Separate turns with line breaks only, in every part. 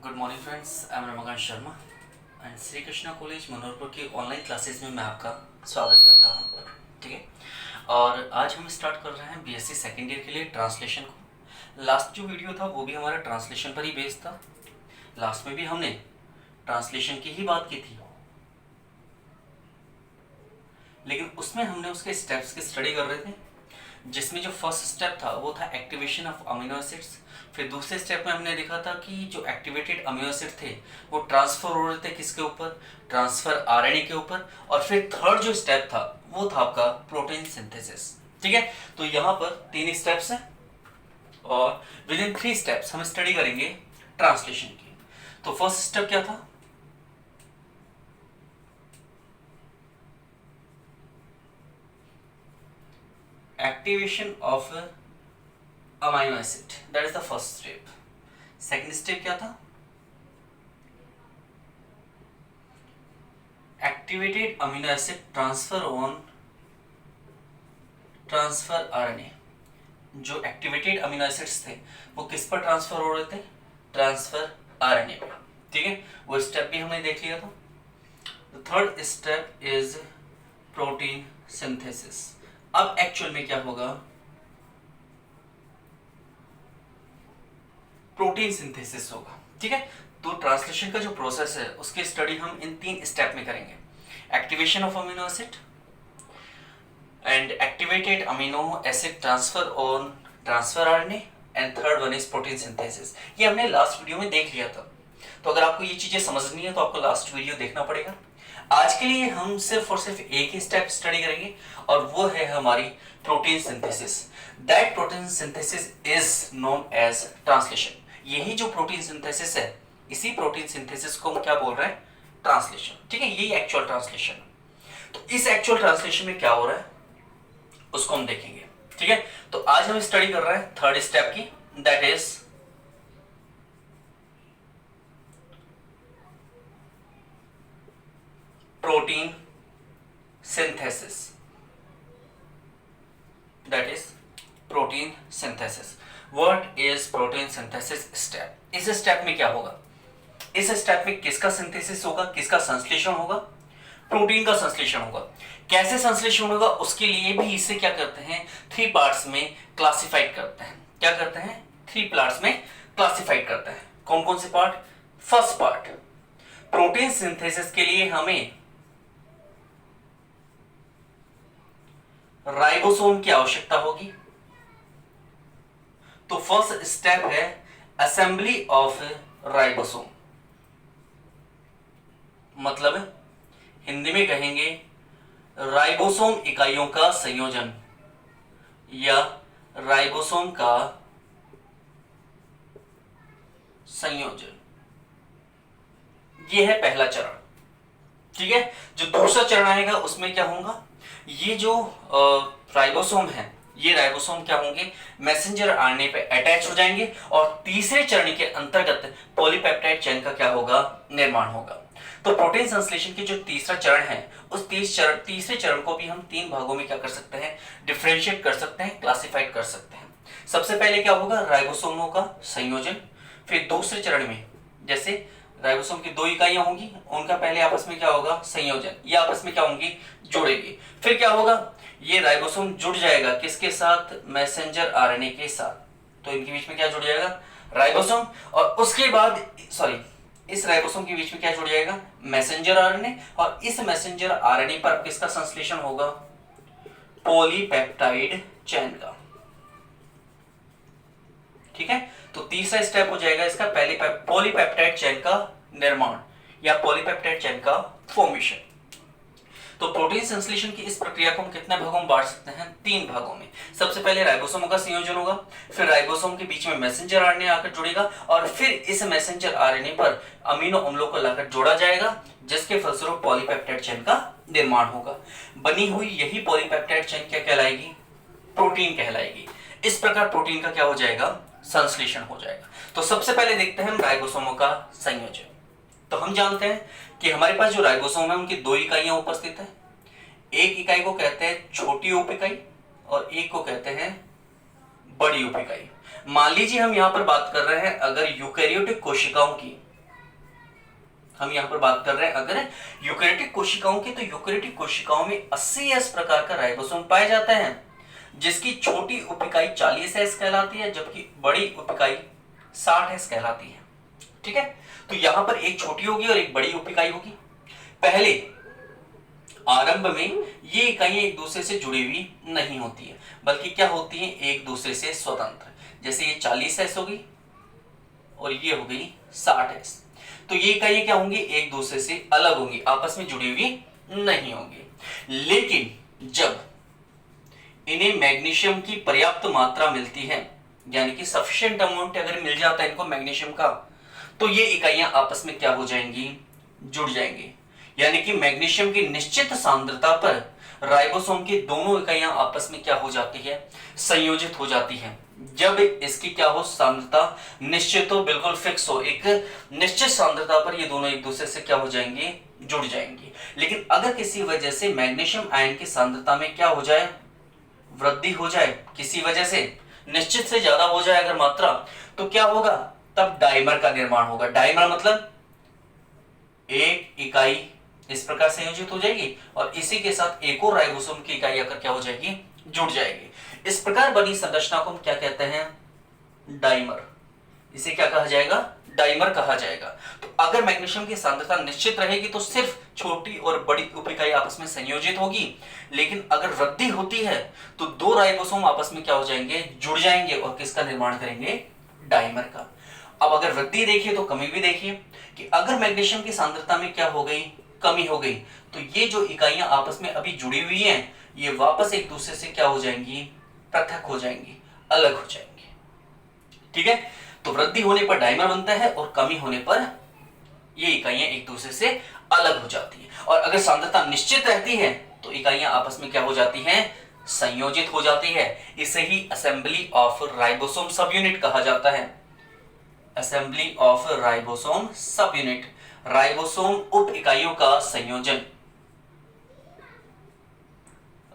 Good morning friends, I am Ramakant Sharma and Shri Krishna college Manoharpur की online classes में मैं आपका स्वागत करता हूँ। ठीक है, और आज हम स्टार्ट कर रहे हैं बीएससी सेकेंड ईयर के लिए ट्रांसलेशन को। लास्ट जो वीडियो था वो भी हमारा ट्रांसलेशन पर ही बेस्ड था। लास्ट में भी हमने ट्रांसलेशन की ही बात की थी, लेकिन उसमें हमने उसके स्टेप्स की स्टडी कर रहे थे, जिसमें जो फर्स्ट स्टेप था वो था एक्टिवेशन ऑफ अमीनो एसिड्स। फिर दूसरे स्टेप में हमने देखा था कि जो एक्टिवेटेड अमीनो एसिड थे वो ट्रांसफर हो रहे थे किसके ऊपर, ट्रांसफर आरएनए के ऊपर। और फिर थर्ड जो स्टेप था वो था आपका प्रोटीन सिंथेसिस। ठीक है, तो यहाँ पर 3 स्टेप्स हैं और विद इन 3 स्टेप्स हम स्टडी करेंगे ट्रांसलेशन की। तो फर्स्ट स्टेप क्या था? Activation of amino acid, that is the first step. Second step क्या था? Activated amino acid transfer on transfer RNA. जो एक्टिवेटेड अमीनो एसिड्स थे वो किस पर ट्रांसफर हो रहे थे? ट्रांसफर आरएनए पे। ठीक है, वो स्टेप भी हमने देख लिया था। The third step is protein synthesis. अब एक्चुअल में क्या होगा? प्रोटीन सिंथेसिस होगा। ठीक है, तो ट्रांसलेशन का जो प्रोसेस है उसकी स्टडी हम इन 3 स्टेप में करेंगे। Activation of amino acid and activated amino acid transfer on transfer RNA and third one is protein synthesis. ये हमने लास्ट वीडियो में देख लिया था, तो अगर आपको ये चीजें समझनी है तो आपको लास्ट वीडियो देखना पड़ेगा। आज के लिए हम सिर्फ और सिर्फ एक ही स्टेप स्टडी करेंगे और वो है हमारी protein synthesis. That protein synthesis is known as translation. यही जो प्रोटीन सिंथेसिस है, इसी प्रोटीन सिंथेसिस को हम क्या बोल रहे हैं? ट्रांसलेशन। ठीक है, यही एक्चुअल ट्रांसलेशन है। तो इस एक्चुअल ट्रांसलेशन में क्या हो रहा है उसको हम देखेंगे। ठीक है, तो आज हम स्टडी कर रहे हैं थर्ड स्टेप की, that is protein synthesis. That is protein synthesis. What is protein synthesis step? इस स्टेप में क्या होगा? इस स्टेप में किसका सिंथेसिस होगा, किसका संश्लेषण होगा? प्रोटीन का संश्लेषण होगा। कैसे संश्लेषण होगा उसके लिए भी इसे क्या करते हैं? 3 पार्ट्स में क्लासिफाइड करते हैं। क्या करते हैं? 3 पार्ट्स में क्लासिफाइड करते हैं। कौन कौन से part? First part, protein synthesis के लिए हमें राइबोसोम की आवश्यकता होगी। तो फर्स्ट स्टेप है असेंबली ऑफ राइबोसोम। मतलब हिंदी में कहेंगे राइबोसोम इकाइयों का संयोजन या राइबोसोम का संयोजन। यह है पहला चरण। ठीक है, जो दूसरा चरण आएगा उसमें क्या होगा? ये जो राइबोसोम है, ये राइबोसोम क्या होंगे? मैसेंजर आरएनए पे अटैच हो जाएंगे और तीसरे चरण के अंतर्गत पॉलीपेप्टाइड चेन का क्या होगा? निर्माण होगा। तो प्रोटीन संश्लेषण की जो तीसरा चरण है उस तीसरे चरण को भी हम 3 भागों में क्या कर सकते हैं? डिफरेंशिएट कर सकते हैं, क्लासिफाइड कर सकते हैं। सबसे पहले क्या होगा? राइबोसोमों का संयोजन। फिर दूसरे चरण में जैसे राइबोसोम की 2 इकाइयां होंगी, उनका पहले आपस में क्या होगा? संयोजन। ये आपस में क्या होंगी? जुड़ेगी। फिर क्या होगा? ये राइबोसोम जुड़ जाएगा किसके साथ? मैसेंजर आरएनए के साथ। तो इनके बीच में क्या जुड़ जाएगा? राइबोसोम। और उसके बाद इस राइबोसोम के बीच में क्या जुड़ जाएगा? Messenger RNA. और इस मैसेंजर आरएनए पर किसका संश्लेषण होगा? पॉलीपेप्टाइड चेन का। ठीक है, तो तीसरा स्टेप हो जाएगा इसका पॉलीपेप्टाइड चेन का निर्माण या पॉलीपेप्टाइड चेन का फॉर्मेशन। तो प्रोटीन संश्लेषण की इस प्रक्रिया को हम कितने भागों में बांट सकते हैं? 3 भागों में। सबसे पहले राइबोसोम का संयोजन होगा, फिर राइबोसोम के बीच में मैसेंजर आरएनए आकर जुड़ेगा और फिर इस मैसेंजर आरएनए पर अमीनो अम्लों को लाकर जोड़ा जाएगा, जिसके फलस्वरूप पॉलीपेप्टाइड चेन का निर्माण होगा। बनी हुई यही पॉलीपेप्टाइड चेन क्या कहलाएगी? प्रोटीन कहलाएगी। इस प्रकार प्रोटीन का क्या हो जाएगा? संश्लेषण हो जाएगा। तो सबसे पहले देखते हैं हम राइबोसोमों का संयोजन। तो हम जानते हैं कि हमारे पास जो राइबोसोम है उनकी 2 इकाइयां उपस्थित है। एक इकाई को कहते हैं छोटी उप इकाई और एक को कहते हैं बड़ी उप इकाई। मान लीजिए हम यहां पर बात कर रहे हैं अगर यूकैरियोटिक कोशिकाओं की, हम यहाँ पर बात कर रहे हैं अगर यूकेरियोटिक कोशिकाओं की, तो यूकेरियोटिक कोशिकाओं में 80S प्रकार का राइबोसोम पाए जाता है, जिसकी छोटी उपिकाई 40S कहलाती है, जबकि बड़ी उपिकाई 60S कहलाती है। ठीक है, तो यहां पर एक छोटी होगी और एक बड़ी उपिकाई होगी। पहले आरंभ में ये इकाइयां एक दूसरे से जुड़ी हुई नहीं होती है, बल्कि क्या होती है, एक दूसरे से स्वतंत्र। जैसे ये 40S होगी और ये हो गई 60S, तो ये इकाइयां क्या होंगी, एक दूसरे से अलग होंगी, आपस में जुड़ी हुई नहीं होंगी। लेकिन जब इन्हें मैग्नीशियम की पर्याप्त मात्रा मिलती है, यानी कि सफिशिएंट अमाउंट अगर मिल जाता है इनको मैग्नीशियम का, तो ये इकाइयां आपस में क्या हो जाएंगी, जुड़ जाएंगी। यानी कि मैग्नीशियम की निश्चित सांद्रता पर राइबोसोम की दोनों इकाइयां आपस में क्या हो जाती है, संयोजित हो जाती है। जब इसकी क्या हो, सांद्रता निश्चित हो, बिल्कुल फिक्स हो, एक निश्चित सांद्रता पर ये दोनों एक दूसरे से क्या हो जाएंगे, जुड़ जाएंगे। लेकिन अगर किसी वजह से मैग्नीशियम आयन की सांद्रता में क्या हो जाए, वृद्धि हो जाए, किसी वजह से निश्चित से ज्यादा हो जाए अगर मात्रा, तो क्या होगा, तब डाइमर का निर्माण होगा। डाइमर मतलब एक इकाई इस प्रकार संयोजित हो जाएगी और इसी के साथ एक और राइबोसोम की इकाई आकर क्या हो जाएगी, जुड़ जाएगी। इस प्रकार बनी संरचना को हम क्या कहते हैं, डाइमर। इसे क्या कहा जाएगा, डाइमर कहा जाएगा। तो अगर मैग्नीशियम की सांद्रता निश्चित रहेगी तो सिर्फ छोटी और बड़ी उपिकाई आपस में संयोजित होगी, लेकिन अगर वृद्धि होती है तो दो राइबोसोम आपस में क्या हो जाएंगे, जुड़ जाएंगे और किसका निर्माण करेंगे, डाइमर का। अब अगर वृद्धि देखिए तो कमी भी देखिए कि अगर मैग्नीशियम की सांद्रता में क्या हो गई, कमी हो गई, तो ये जो इकाइयां आपस में अभी जुड़ी हुई हैं, ये वापस एक दूसरे से क्या हो जाएंगी, पृथक हो जाएंगी, अलग हो जाएंगी। ठीक है, तो वृद्धि होने पर डाइमर बनता है और कमी होने पर ये इकाइयां एक दूसरे से अलग हो जाती है। और अगर सांद्रता निश्चित रहती है तो इकाइयां आपस में क्या हो जाती हैं, संयोजित हो जाती है। इसे ही assembly of ribosome subunit कहा जाता है। Assembly of ribosome subunit, ribosome उप इकाइयों का संयोजन,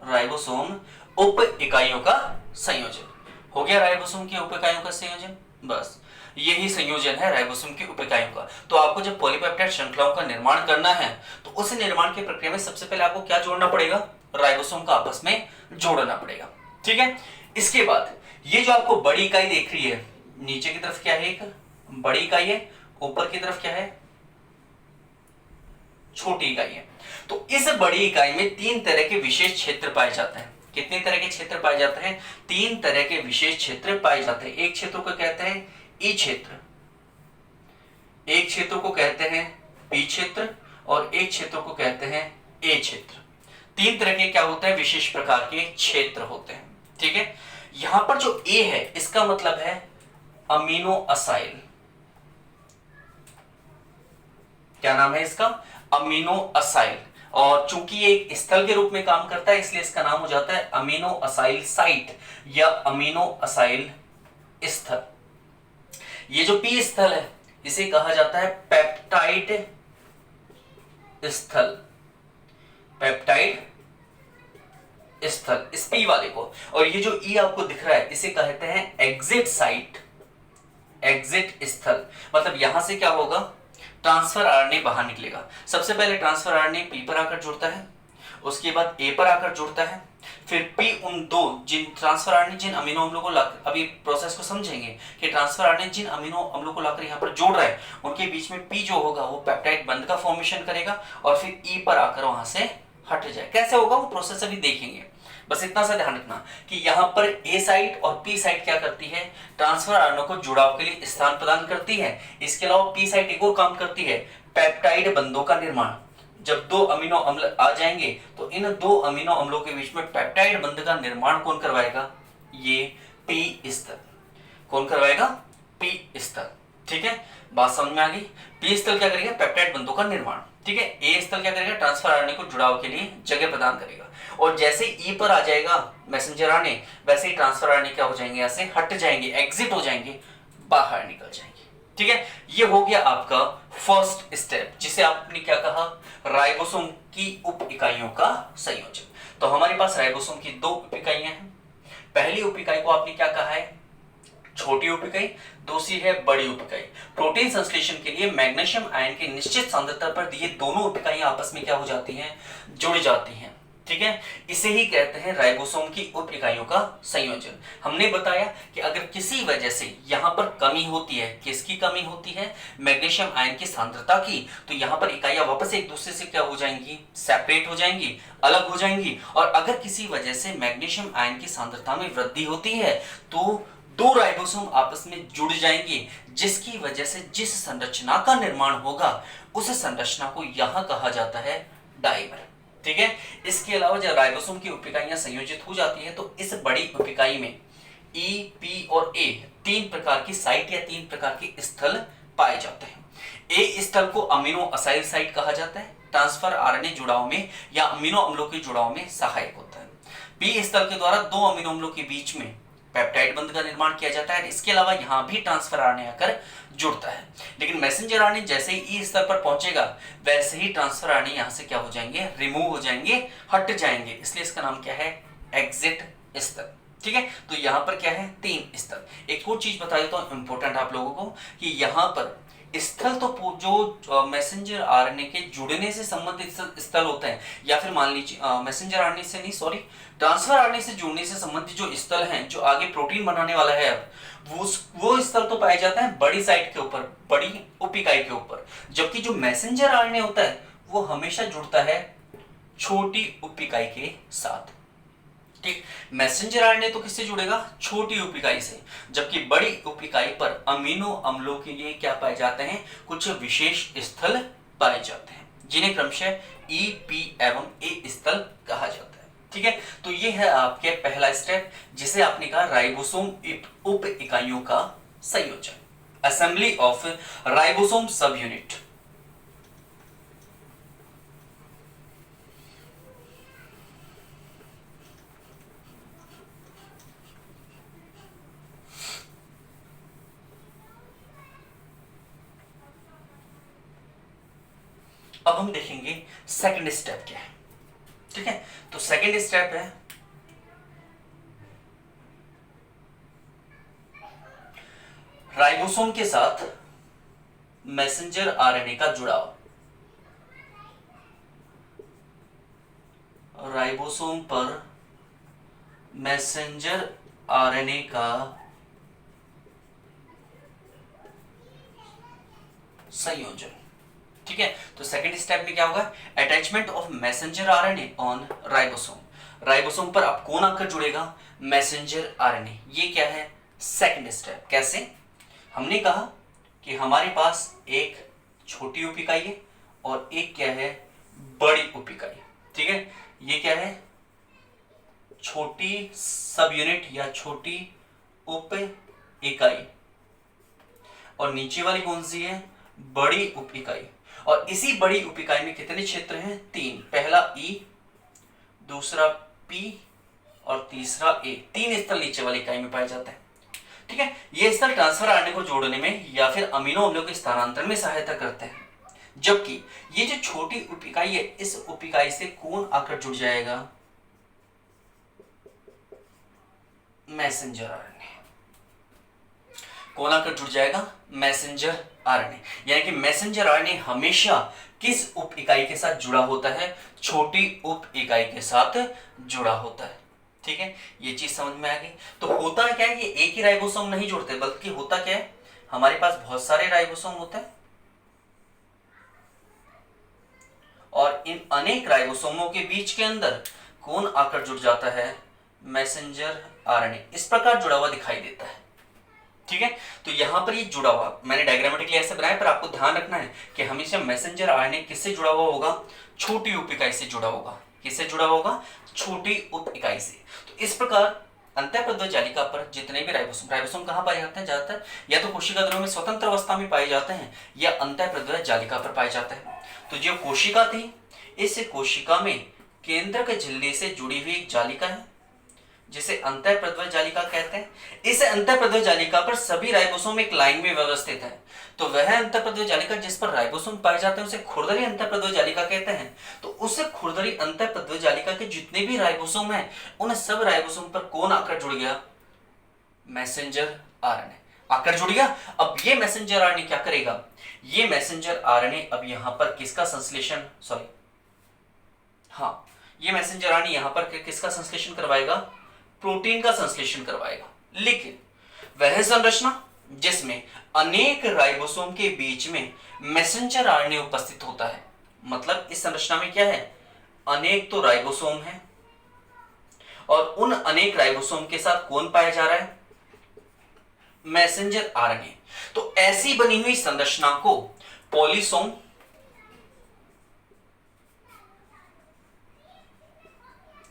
राइबोसोम उप इकाइयों का संयोजन। हो गया राइबोसोम की उप इकाइयों का संयोजन, बस यही संयोजन है राइबोसोम की उप इकाइयों का। तो आपको जब पॉलीपेप्टाइड श्रृंखलाओं का निर्माण करना है तो उस निर्माण की प्रक्रिया में सबसे पहले आपको क्या जोड़ना पड़ेगा, राइबोसोम का आपस में जोड़ना पड़ेगा। ठीक है, इसके बाद ये जो आपको बड़ी इकाई देख रही है, नीचे की तरफ क्या है, एक बड़ी इकाई है, ऊपर की तरफ क्या है, छोटी इकाई है। तो इस बड़ी इकाई में तीन तरह के विशेष क्षेत्र पाए जाते हैं। कितने तरह के क्षेत्र पाए जाते हैं, तीन तरह के विशेष क्षेत्र पाए जाते हैं। एक क्षेत्र को कहते हैं ई क्षेत्र, एक क्षेत्र को कहते हैं पी क्षेत्र और एक क्षेत्र को कहते हैं ए क्षेत्र। तीन तरह के क्या होता है, विशेष प्रकार के क्षेत्र होते हैं। ठीक है, यहां पर जो ए है इसका मतलब है अमीनो असाइल। क्या नाम है इसका, अमीनो असाइल। और चूंकि ये एक स्थल के रूप में काम करता है इसलिए इसका नाम हो जाता है अमीनो असाइल साइट या अमीनो असाइल स्थल। ये जो पी स्थल है इसे कहा जाता है पेप्टाइड स्थल, पेप्टाइड स्थल, इस पी वाले को। और ये जो ई आपको दिख रहा है इसे कहते हैं एग्जिट साइट, एग्जिट स्थल। मतलब यहां से क्या होगा, ट्रांसफर आरएनए बाहर निकलेगा। सबसे पहले ट्रांसफर आरएनए पी पर आकर जुड़ता है, उसके बाद ए पर आकर जुड़ता है, फिर पी उन दो जिन ट्रांसफर आरएनए जिन अमीनो अम्लों को लाकर, अभी प्रोसेस को समझेंगे कि ट्रांसफर आरएनए जिन अमीनो अम्लों को लाकर यहाँ पर जोड़ रहा है उनके बीच में पी जो होगा वो पेप्टाइड बंध का फॉर्मेशन करेगा और फिर ई पर आकर वहां से हट जाए। कैसे होगा वो प्रोसेस अभी देखेंगे। बस इतना सा ध्यान रखना कि यहाँ पर ए साइट और पी साइट क्या करती है, ट्रांसफर आरएनए को जुड़ाव के लिए स्थान प्रदान करती है। इसके अलावा पी साइट एक और काम करती है, पेप्टाइड बंधों का निर्माण। जब दो अमीनो अम्ल आ जाएंगे तो इन दो अमीनो अम्लों के बीच में पेप्टाइड बंध का निर्माण कौन करवाएगा, ये पी स्तर। कौन करवाएगा, पी स्तर। ठीक है, बात समझ में आ गई। पी स्तर क्या करेगा, पेप्टाइड बंधों का निर्माण। ठीक है, ए स्तर क्या करेगा, ट्रांसफर आरएनए को जुड़ाव के लिए जगह प्रदान करेगा। और जैसे ई पर आ जाएगा मैसेंजर आरएनए वैसे ही ट्रांसफर आरएनए क्या हो जाएंगे, यहाँ से हट जाएंगे, एग्जिट हो जाएंगे, बाहर निकल जाएंगे। ठीक है, ये हो गया आपका फर्स्ट स्टेप जिसे आपने क्या कहा, राइबोसोम की उप इकाइयों का संयोजन। तो हमारे पास राइबोसोम की दो उप इकाइयां हैं। पहली उप इकाई को आपने क्या कहा है, छोटी उप इकाई, दूसरी है बड़ी उप इकाई। प्रोटीन संश्लेषण के लिए मैग्नीशियम आयन की निश्चित सांद्रता पर ये दोनों उप इकाइयां आपस में क्या हो जाती हैं, जुड़ जाती हैं। ठीक है, इसे ही कहते हैं राइबोसोम की उप इकाइयों का संयोजन। हमने बताया कि अगर किसी वजह से यहां पर कमी होती है, किसकी कमी होती है, मैग्नीशियम आयन की सांद्रता की, तो यहां पर इकाइयां वापस एक दूसरे से क्या हो जाएंगी, सेपरेट हो जाएंगी, अलग हो जाएंगी। और अगर किसी वजह से मैग्नीशियम आयन की सांद्रता में वृद्धि होती है तो दो राइबोसोम आपस में जुड़ जाएंगे, जिसकी वजह से जिस संरचना का निर्माण होगा उस संरचना को यहां कहा जाता है डाइमर। ठीक है, इसके अलावा जब राइबोसोम की उप इकाइयां संयोजित हो जाती है तो इस बड़ी उप इकाई में ई, पी और ए तीन प्रकार की साइट या तीन प्रकार के स्थल पाए जाते हैं। ए स्थल को अमीनो असाइल साइट कहा जाता है, ट्रांसफर आरएनए जुड़ाव में या अमीनो अम्लों के जुड़ाव में सहायक होता है। पी स्थल के द्वारा दो अमीनो अम्लों के बीच में पेप्टाइड बंध का निर्माण किया जाता है। इसके अलावा यहां भी ट्रांसफर आरएनए आकर जुड़ता है, लेकिन मैसेंजर आरएनए जैसे ही ई स्तर पर पहुंचेगा वैसे ही ट्रांसफर आरएनए यहां से क्या हो जाएंगे, रिमूव हो जाएंगे, हट जाएंगे। इसलिए इसका नाम क्या है, एग्जिट स्तर। ठीक है, तो यहां पर क्या है, तीन स्तर। एक और चीज बता देता हूं इंपॉर्टेंट आप लोगों को कि यहां पर स्थल तो जो मैसेंजर आरएनए के जुड़ने से संबंधित स्थल होते हैं, या फिर मान लीजिए मैसेंजर आरएनए से नहीं, सॉरी, ट्रांसफर आरएनए से जुड़ने से संबंधित जो स्थल हैं, जो आगे प्रोटीन बनाने वाला है, अब वो स्थल तो पाए जाते हैं बड़ी साइट के ऊपर, बड़ी उप इकाई के ऊपर, जबकि जो मैसेंजर आरएनए होता है वो हमेशा जुड़ता है छोटी उप इकाई के साथ। ठीक, मैसेंजर आरएनए तो किससे जुड़ेगा, छोटी उप इकाई से, जबकि बड़ी उप इकाई पर अमीनो अम्लों के लिए क्या पाए जाते हैं, कुछ विशेष स्थल पाए जाते हैं, जिन्हें क्रमशः ई, पी एवं ए स्थल कहा जाता है। ठीक है, तो ये है आपके पहला स्टेप, जिसे आपने कहा राइबोसोम उप इकाइयों का संयोजन, असेंबली ऑफ राइबोसोम सब यूनिट। अब हम देखेंगे सेकंड स्टेप क्या है। ठीक है, तो सेकंड स्टेप है राइबोसोम के साथ मैसेंजर आरएनए का जुड़ाव। राइबोसोम पर मैसेंजर आरएनए का संयोजन। ठीक है, तो सेकंड स्टेप में क्या होगा, attachment of messenger RNA on ribosome. Ribosome पर अब कौन आकर जुड़ेगा, मैसेंजर आरएनए। ये क्या है, सेकंड स्टेप। कैसे, हमने कहा कि हमारे पास एक छोटी उप इकाई है और एक क्या है, बड़ी उप इकाई। ठीक है, ये क्या है, छोटी सब यूनिट या छोटी उप इकाई, और नीचे वाली कौन सी है, बड़ी उप इकाई। और इसी बड़ी उप इकाई में कितने क्षेत्र हैं, तीन। पहला ई, दूसरा पी और तीसरा ए। तीन स्थल नीचे वाली इकाई में पाए जाते हैं। ठीक है, ये स्थल ट्रांसफर आरएनए को जोड़ने में या फिर अमीनो अम्लों के स्थानांतरण में सहायता करते हैं, जबकि ये जो छोटी उप इकाई है, इस उप इकाई से कौन आकर जुड़ जाएगा, मैसेंजर आरएनए। कौन आकर जुड़ जाएगा, मैसेंजर आरएनए। यानी कि मैसेंजर आरएनए हमेशा किस उप इकाई के साथ जुड़ा होता है, छोटी उप इकाई के साथ जुड़ा होता है। ठीक है, ये चीज समझ में आ गई। तो होता क्या है, ये एक ही राइबोसोम नहीं जुड़ते, बल्कि होता क्या है, हमारे पास बहुत सारे राइबोसोम होते हैं और इन अनेक राइबोसोमों के बीच के अंदर कौन आकर जुड़ जाता है, मैसेंजर आरएनए। इस प्रकार जुड़ा हुआ दिखाई देता है। ठीक है, तो यहां पर ये जुड़ा हुआ मैंने डायग्रामेटिकली ऐसे बनाया, पर आपको ध्यान रखना है कि हमेशा मैसेंजर आरएनए किससे जुड़ा हुआ होगा, छोटी उप इकाई से जुड़ा होगा। किससे जुड़ा होगा, छोटी उप इकाई से। तो इस प्रकार अंतःप्रद्रव्य जालिका पर जितने भी राइबोसोम कहां पाए जाते हैं, ज्यादातर या तो कोशिका द्रव्य में स्वतंत्र अवस्था में पाए जाते हैं या अंतःप्रद्रव्य जालिका पर पाए जाते हैं। तो जो कोशिका थी, इस कोशिका में केंद्रक झिल्ली से जुड़ी हुई एक जालिका है, जिसे अंतःप्रद्रव्य जालिका कहते हैं। इस अंतःप्रद्रव्य जालिका पर सभी राइबोसोम एक लाइन में व्यवस्थित है। तो वह अंतःप्रद्रव्य जालिका जिस पर राइबोसोम पाए जाते हैं उसे खुरदरी अंतःप्रद्रव्य जालिका कहते हैं। तो उस खुरदरी अंतःप्रद्रव्य जालिका के जितने भी राइबोसोम हैं, उन सब राइबोसोम पर कौन आकर जुड़ गया, मैसेंजर आरएनए आकर जुड़ गया। अब ये मैसेंजर आरएनए क्या करेगा, ये मैसेंजर आरएनए अब यहां पर किसका संश्लेषण, सॉरी हाँ, ये मैसेंजर आरएनए यहां पर किसका संश्लेषण करवाएगा, प्रोटीन का संश्लेषण करवाएगा। लेकिन वह संरचना जिसमें अनेक राइबोसोम के बीच में मैसेंजर आरएनए उपस्थित होता है, मतलब इस संरचना में क्या है, अनेक तो राइबोसोम है और उन अनेक राइबोसोम के साथ कौन पाया जा रहा है, मैसेंजर आरएनए। तो ऐसी बनी हुई संरचना को पॉलीसोम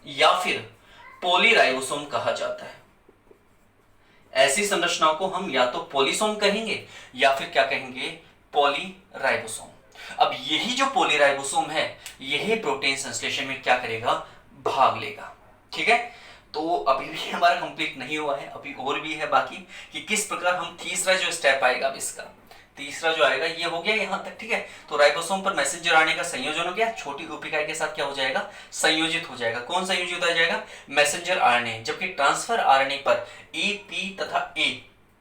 या फिर पॉलीराइबोसोम कहा जाता है। ऐसी संरचनाओं को हम या तो पॉलीसोम कहेंगे या फिर क्या कहेंगे, पॉलीराइबोसोम। अब यही जो पॉलीराइबोसोम है यही प्रोटीन संश्लेषण में क्या करेगा, भाग लेगा। ठीक है, तो अभी भी हमारा कंप्लीट नहीं हुआ है, अभी और भी है बाकी कि किस प्रकार हम तीसरा जो स्टेप आएगा, अब इसका तीसरा जो आएगा ये हो गया यहां तक। ठीक है, तो राइबोसोम पर मैसेंजर आरएनए का संयोजन हो गया, छोटी उपिकाई के साथ क्या हो जाएगा, संयोजित हो जाएगा। कौन संयोजित हो जाएगा, मैसेंजर आरएनए। जबकि ट्रांसफर आरएनए पर ई, पी तथा ए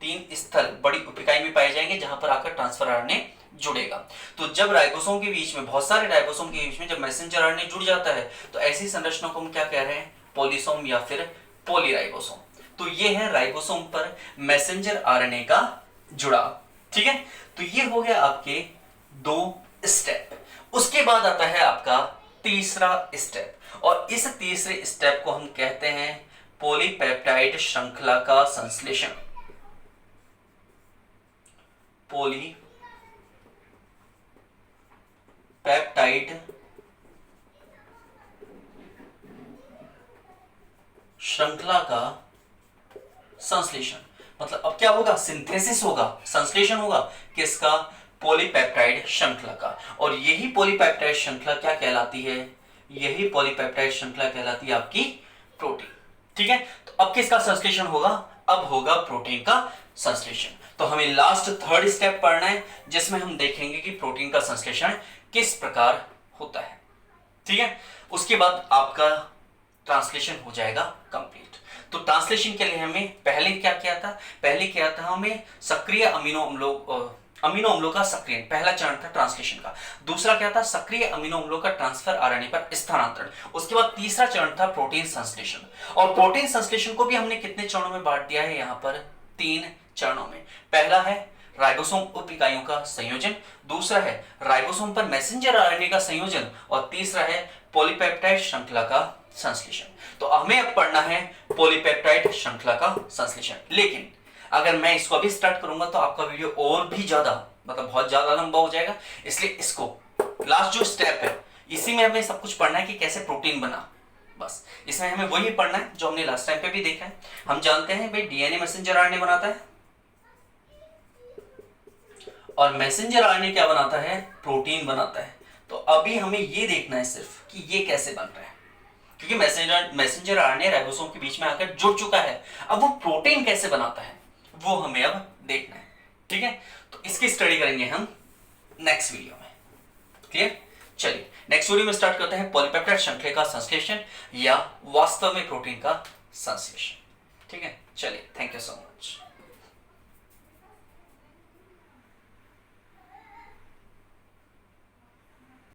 तीन स्थल बड़ी उपिकाई में पाए जाएंगे जहां पर आकर ट्रांसफर आरएनए जुड़ेगा। तो जब राइबोसोम के बीच में, बहुत सारे राइबोसोम के बीच में जब मैसेंजर आरएनए जुड़ जाता है तो ऐसी संरचना को हम क्या कह रहे हैं, पॉलीसोम या फिर पॉलीराइबोसोम। तो ये है राइबोसोम पर मैसेंजर आरएनए का जुड़ाव। ठीक है, तो ये हो गया आपके दो स्टेप। उसके बाद आता है आपका तीसरा स्टेप, और इस तीसरे स्टेप को हम कहते हैं पॉलीपेप्टाइड श्रृंखला का संश्लेषण। पॉलीपेप्टाइड श्रृंखला का संश्लेषण, मतलब अब क्या होगा, सिंथेसिस होगा, संश्लेषण होगा किसका, पॉलीपेप्टाइड श्रृंखला का। और यही पॉलीपेप्टाइड श्रृंखला क्या कहलाती है, यही पॉलीपेप्टाइड श्रृंखला कहलाती है आपकी प्रोटीन। ठीक है, तो अब किसका संश्लेषण होगा, अब होगा प्रोटीन का संश्लेषण। तो हमें लास्ट थर्ड स्टेप पढ़ना है जिसमें हम देखेंगे कि प्रोटीन का संश्लेषण किस प्रकार होता है। ठीक है, उसके बाद आपका ट्रांसलेशन हो जाएगा कंप्लीट। तो ट्रांसलेशन के लिए हमें पहले क्या किया था, पहले किया था हमें सक्रिय अमीनो अम्लों का सक्रियण, पहला चरण था ट्रांसलेशन का। दूसरा क्या था, सक्रिय अमीनो अम्लों का ट्रांसफर आरएनए पर स्थानांतरण। उसके बाद तीसरा चरण था प्रोटीन संश्लेषण। और प्रोटीन संश्लेषण को भी हमने कितने चरणों में बांट दिया है, यहाँ पर 3 चरणों में। पहला है राइबोसोम उप इकाइयों का संयोजन, दूसरा है राइबोसोम पर मैसेंजर आरएनए का संयोजन, और तीसरा है पॉलीपेप्टाइड श्रृंखला का संश्लेषण। तो हमें अब पढ़ना है पॉलीपेप्टाइड श्रृंखला का संश्लेषण। लेकिन अगर मैं इसको अभी स्टार्ट करूंगा तो आपका वीडियो और भी ज्यादा, मतलब बहुत ज्यादा लंबा हो जाएगा, इसलिए इसको लास्ट जो स्टेप है इसी में हमें सब कुछ पढ़ना है कि कैसे प्रोटीन बना। बस इसमें हमें वही पढ़ना है जो हमने लास्ट टाइम पे भी देखा है। हम जानते हैं भाई डीएनए मैसेंजर आरएनए बनाता है और मैसेंजर आरएनए क्या बनाता है, प्रोटीन बनाता है। तो अभी हमें ये देखना है सिर्फ कि ये कैसे बन रहा है, क्योंकि मैसेंजर आरएनए राइबोसोम के बीच में आकर जुड़ चुका है। अब वो प्रोटीन कैसे बनाता है वो हमें अब देखना है। ठीक है, तो इसकी स्टडी करेंगे हम नेक्स्ट वीडियो में। क्लियर, चलिए नेक्स्ट वीडियो में स्टार्ट करते हैं पॉलीपेप्टाइड श्रृंखला का संश्लेषण या वास्तव में प्रोटीन का संश्लेषण। ठीक है, चलिए, थैंक यू सो मच।